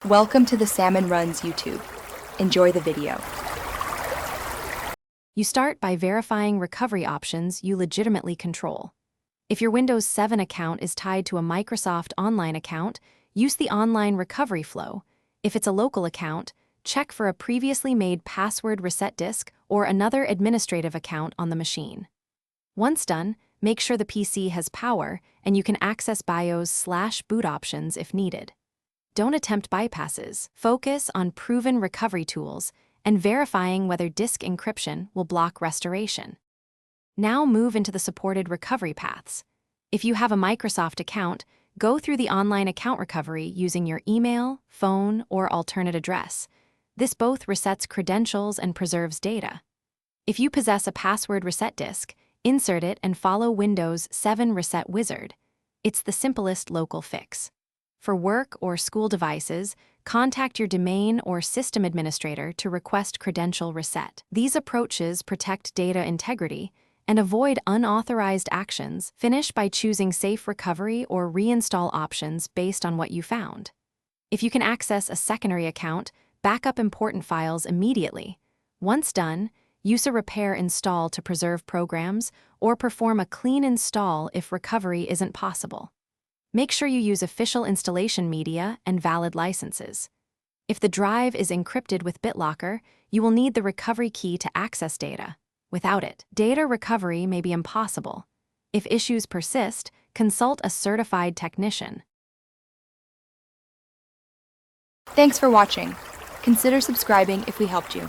Welcome to the Salmon Runs YouTube. Enjoy the video. You start by verifying recovery options you legitimately control. If your Windows 7 account is tied to a Microsoft Online account, use the online recovery flow. If it's a local account, check for a previously made password reset disk or another administrative account on the machine. Once done, make sure the PC has power and you can access BIOS/boot options if needed. Don't attempt bypasses. Focus on proven recovery tools and verifying whether disk encryption will block restoration. Now move into the supported recovery paths. If you have a Microsoft account, go through the online account recovery using your email, phone, or alternate address. This both resets credentials and preserves data. If you possess a password reset disk, insert it and follow Windows 7 Reset Wizard. It's the simplest local fix. For work or school devices, contact your domain or system administrator to request credential reset. These approaches protect data integrity and avoid unauthorized actions. Finish by choosing safe recovery or reinstall options based on what you found. If you can access a secondary account, back up important files immediately. Once done, use a repair install to preserve programs or perform a clean install if recovery isn't possible. Make sure you use official installation media and valid licenses. If the drive is encrypted with BitLocker, you will need the recovery key to access data. Without it, data recovery may be impossible. If issues persist, consult a certified technician. Thanks for watching. Consider subscribing if we helped you.